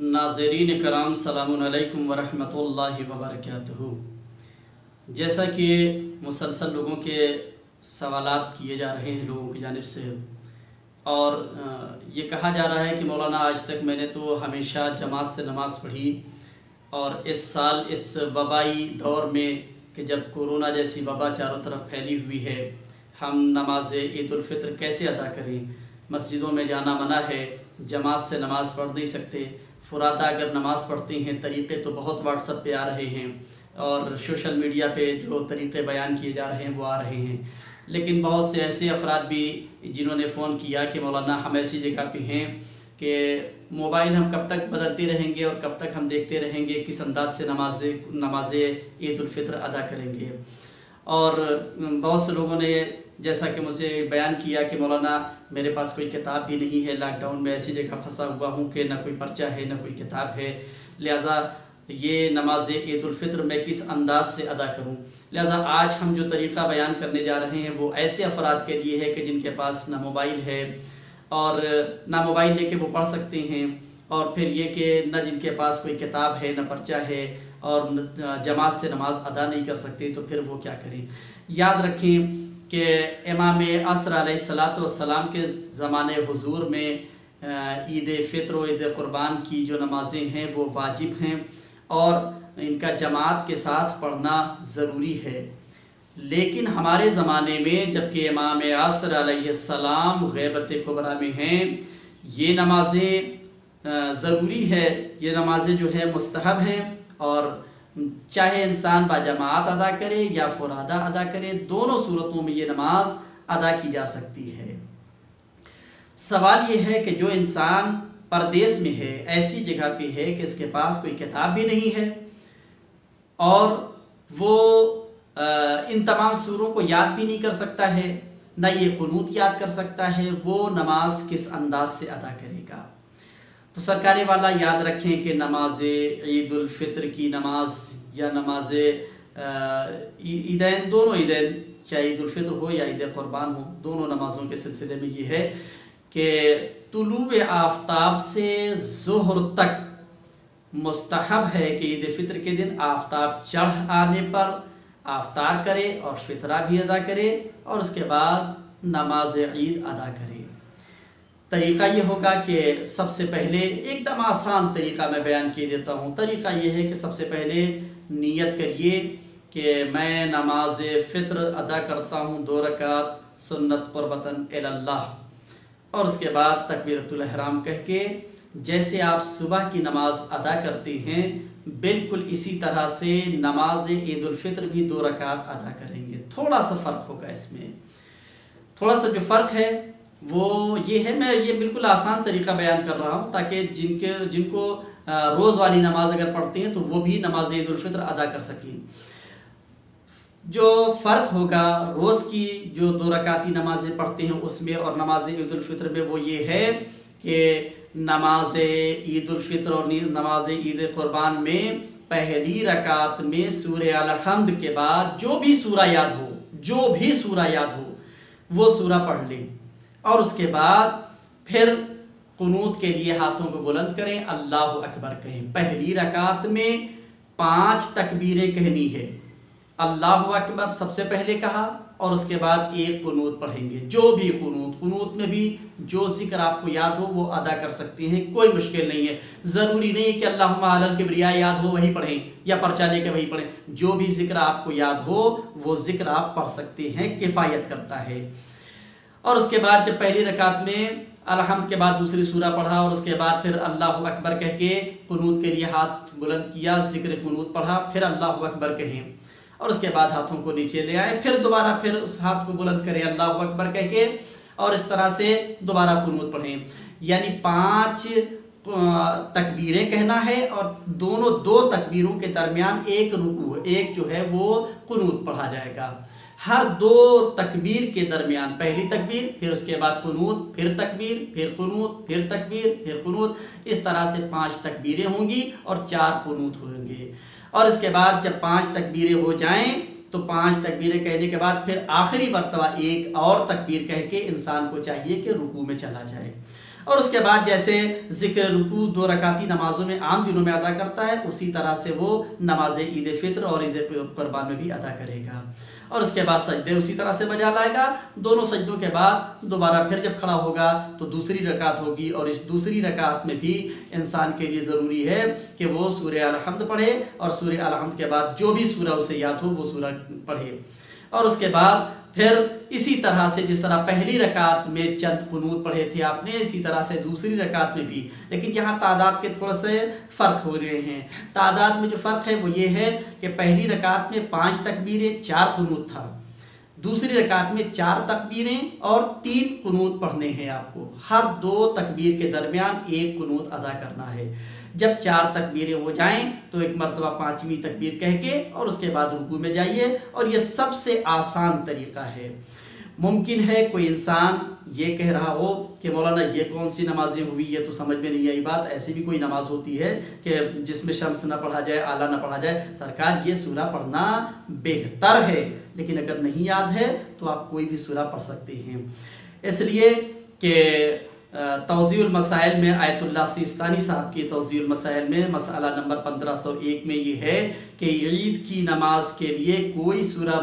नाज़रीन करام सलामुन अलैकुम वरहमतुल्लाहि वबरकातुहू। जैसा कि मुसलसल लोगों के सवालात किए जा रहे हैं लोगों की जानिब से, और ये कहा जा रहा है कि मौलाना आज तक मैंने तो हमेशा जमात से नमाज़ पढ़ी, और इस साल इस वबाई दौर में कि जब कोरोना जैसी वबा चारों तरफ फैली हुई है, हम नमाज ईद उल फित्र कैसे अदा करें। मस्जिदों में जाना मना है, जमात से नमाज़ पढ़ नहीं सकते। फुराता अगर नमाज़ पढ़ते हैं, तरीक़े तो बहुत व्हाट्सएप पे आ रहे हैं और सोशल मीडिया पे जो तरीक़े बयान किए जा रहे हैं वो आ रहे हैं, लेकिन बहुत से ऐसे अफराद भी जिन्होंने फ़ोन किया कि मौलाना हम ऐसी जगह पे हैं कि मोबाइल हम कब तक बदलते रहेंगे और कब तक हम देखते रहेंगे, किस अंदाज से नमाज ईद उल फित्र अदा करेंगे। और बहुत से लोगों ने जैसा कि मुझे बयान किया कि मौलाना मेरे पास कोई किताब भी नहीं है, लॉकडाउन में ऐसी जगह फंसा हुआ हूँ कि ना कोई पर्चा है ना कोई किताब है, लिहाजा ये नमाज ईद उल फित्र मैं किस अंदाज से अदा करूँ। लिहाजा आज हम जो तरीक़ा बयान करने जा रहे हैं वो ऐसे अफराद के लिए है कि जिनके पास ना मोबाइल है और ना मोबाइल लेके वो पढ़ सकते हैं, और फिर ये कि न जिनके पास कोई किताब है न पर्चा है और जमात से नमाज अदा नहीं कर सकते, तो फिर वो क्या करें। याद रखें कि इमाम असर अलैहिस्सलातु वस्सलाम के ज़माने हुजूर में ईद फ़ित्र और ईद क़ुरबान की जो नमाज़ें हैं वो वाजिब हैं और इनका जमात के साथ पढ़ना ज़रूरी है। लेकिन हमारे ज़माने में जबकि इमाम असर अलैहिस्सलाम ग़ैबत कुबरा में हैं, ये नमाज़ें ज़रूरी है, ये नमाज़ें जो है मुस्तहब हैं, और चाहे इंसान बाजमात अदा करे या फुरादा अदा करे, दोनों सूरतों में ये नमाज अदा की जा सकती है। सवाल ये है कि जो इंसान परदेश में है, ऐसी जगह पे है कि इसके पास कोई किताब भी नहीं है और वो इन तमाम सूरों को याद भी नहीं कर सकता है, ना ये कुनूत याद कर सकता है, वो नमाज किस अंदाज से अदा करेगा। तो सरकारी वाला याद रखें कि नमाज ईद उल फित्र की नमाज या नमाज ईदैन, दोनों ईदैन, चाहे ईद उल फित्र हो या ईद क़ुरबान हो, दोनों नमाज़ों के सिलसिले में ये है कि तुलूए आफ्ताब से ज़ोहर तक मुस्तहब है कि ईद फित्र के दिन आफ्ताब चढ़ आने पर आफ्तार करे और फितरा भी अदा करे और उसके बाद नमाज ईद अदा करे। तरीक़ा ये होगा कि सबसे पहले एकदम आसान तरीक़ा मैं बयान किए देता हूँ। तरीक़ा ये है कि सबसे पहले नियत करिए कि मैं नमाज फ़ित्र अदा करता हूँ 2 रकात सुन्नत क़ुर्बतन इलल्लाह, और उसके बाद तकबीरतुल इहराम कह के जैसे आप सुबह की नमाज अदा करते हैं बिल्कुल इसी तरह से नमाज ईद उल फित्र भी 2 रकात अदा करेंगे। थोड़ा सा फ़र्क होगा इसमें, थोड़ा सा जो फ़र्क है वो ये है, मैं ये बिल्कुल आसान तरीक़ा बयान कर रहा हूँ ताकि जिनको रोज़ वाली नमाज अगर पढ़ते हैं तो वो भी नमाज ईद उल फित्र अदा कर सकें। जो फ़र्क होगा रोज़ की जो 2 रकाती नमाज़ें पढ़ते हैं उसमें और नमाज ईद उल फित्र में वो ये है कि नमाज ईद उल फित्र और नमाज ईद क़ुरबान में पहली रकात में सूरह अल हम्द के बाद जो भी सूरा याद हो वो सूरा पढ़ लें, और उसके बाद फिर कुनूत के लिए हाथों को बुलंद करें, अल्लाहु अकबर कहें। पहली रकात में 5 तकबीरें कहनी है, अल्लाहु अकबर सबसे पहले कहा और उसके बाद एक कुनूत पढ़ेंगे। जो भी कुनूत में भी जो जिक्र आपको याद हो वो अदा कर सकते हैं, कोई मुश्किल नहीं है। ज़रूरी नहीं कि अल्लाहुम्मा अलल किब्रिया याद हो वही पढ़ें या पर्चा लेकर वही पढ़ें, जो भी जिक्र आपको याद हो वो जिक्र आप पढ़ सकते हैं, किफ़ायत करता है। और उसके बाद जब पहली रकात में अलहम्द के बाद दूसरी सूरा पढ़ा और उसके बाद फिर अल्लाहु अकबर कह के कुनूत के लिए हाथ बुलंद किया, जिक्र कुनूत पढ़ा, फिर अल्लाहु अकबर कहें और उसके बाद हाथों को नीचे ले आए, फिर दोबारा फिर उस हाथ को बुलंद करें अल्लाहु अकबर कह के, और इस तरह से दोबारा कुनूत पढ़ें। यानी 5 तकबीरें कहना है और दोनों 2 तकबीरों के दरमियान एक रुकू, एक जो है वो कुनूत पढ़ा जाएगा। हर 2 तकबीर के दरमियान पहली तकबीर, फिर उसके बाद कुनूत, फिर तकबीर, फिर कुनूत, फिर तकबीर, फिर कुनूत, इस तरह से 5 तकबीरें होंगी और 4 कुनूत होंगे। और इसके बाद जब 5 तकबीरें हो जाएं तो 5 तकबीरें कहने के बाद फिर आखिरी मर्तबा एक और तकबीर कह के इंसान को चाहिए कि रुकू में चला जाए। اور اس کے بعد جیسے ذکر رکوع 2 رکعتی نمازوں میں عام دنوں میں ادا کرتا ہے، اسی طرح سے وہ نماز عید فطر اور عید قربان میں بھی ادا کرے گا۔ اور اس کے بعد سجدے اسی طرح سے بجا لائے گا۔ دونوں سجدوں کے بعد دوبارہ پھر جب کھڑا ہوگا تو دوسری رکعت ہوگی، اور اس دوسری رکعت میں بھی انسان کے لیے ضروری ہے کہ وہ سورہ الحمد پڑھے، اور سورہ الحمد کے بعد جو بھی سورہ اسے یاد ہو وہ سورہ پڑھے۔ اور اس کے بعد پھر اسی طرح سے جس طرح پہلی رکعت میں چند قنوت پڑھے تھے آپ نے، اسی طرح سے دوسری رکعت میں بھی، لیکن یہاں تعداد کے تھوڑا سے فرق ہو رہے ہیں۔ تعداد میں جو فرق ہے وہ یہ ہے کہ پہلی رکعت میں 5 تکبیریں 4 قنوت تھا، دوسری رکعت میں 4 تکبیریں اور 3 قنوت پڑھنے ہیں آپ کو، ہر 2 تکبیر کے درمیان 1 قنوت ادا کرنا ہے۔ جب 4 تکبیریں ہو جائیں تو ایک مرتبہ 5ویں تکبیر کہہ کے اور اس کے بعد رکوع میں جائیے، اور یہ سب سے آسان طریقہ ہے۔ ممکن ہے کوئی انسان یہ کہہ رہا ہو کہ مولانا یہ کون سی نمازیں ہوئی، یہ تو سمجھ میں نہیں آئی بات، ایسی بھی کوئی نماز ہوتی ہے کہ جس میں شمس نہ پڑھا جائے، اعلیٰ نہ پڑھا جائے؟ سرکار یہ سورہ پڑھنا بہتر ہے، لیکن اگر نہیں یاد ہے تو آپ کوئی بھی سورہ پڑھ سکتے ہیں۔ اس لیے کہ توضیح المسائل میں آیت اللہ سیستانی صاحب کی توضیح المسائل میں مسئلہ نمبر 1501 میں یہ ہے کہ عید کی نماز کے لیے کوئی سورہ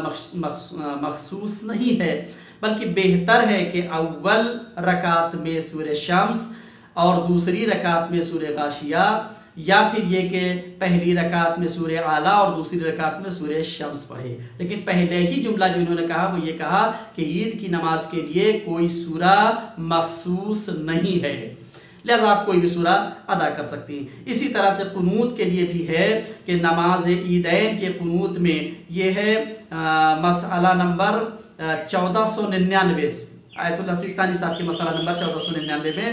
مخصوص نہیں ہے، بلکہ بہتر ہے کہ اول رکعت میں سورہ شمس اور دوسری رکعت میں سورہ غاشیہ، یا پھر یہ کہ پہلی رکعت میں سورہ اعلیٰ اور دوسری رکعت میں سورہ شمس پڑھے۔ لیکن پہلے ہی جملہ جو انہوں نے کہا وہ یہ کہا کہ عید کی نماز کے لیے کوئی سورہ مخصوص نہیں ہے، لہذا آپ کوئی بھی سورہ ادا کر سکتے ہیں۔ اسی طرح سے قنوت کے لیے بھی ہے کہ نماز عیدین کے قنوت میں یہ ہے مسئلہ نمبر 1499، آیت اللہ سیستانی صاحب کے مسئلہ نمبر 1499 میں،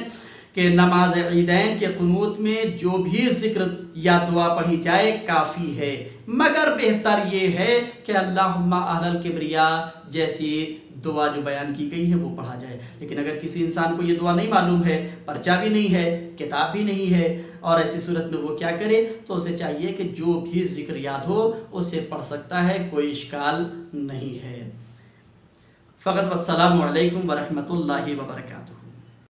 کہ نماز عیدین کے قنوت میں جو بھی ذکر یا دعا پڑھی جائے کافی ہے، مگر بہتر یہ ہے کہ اللہم اہل الکبریاء جیسی دعا جو بیان کی گئی ہے وہ پڑھا جائے۔ لیکن اگر کسی انسان کو یہ دعا نہیں معلوم ہے، پرچہ بھی نہیں ہے، کتاب بھی نہیں ہے، اور ایسی صورت میں وہ کیا کرے؟ تو اسے چاہیے کہ جو بھی ذکر یاد ہو اسے پڑھ سکتا ہے، کوئی اشکال نہیں ہے۔ فقط والسلام علیکم ورحمۃ اللہ وبرکاتہ۔